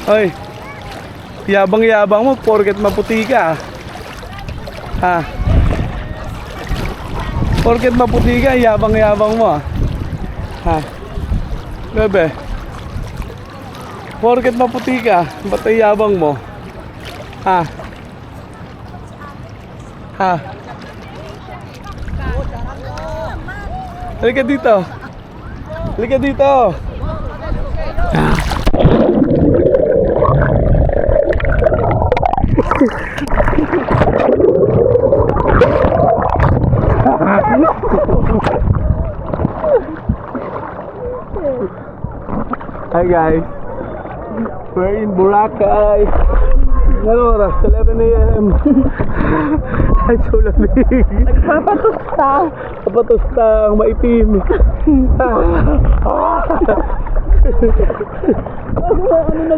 Hoy, yabang-yabang mo porket maputi ka. Ha? Porket maputi ka, yabang-yabang mo. Ha? Bebe. Porket maputi ka, ba't ay yabang mo? Ha? Ha? Halika dito. Halika dito. Hi guys, we're in Boracay. Ano oras? 11 a.m. Ay, so lamig. Nagpapatusta. Kapatusta ang maitim. Ano na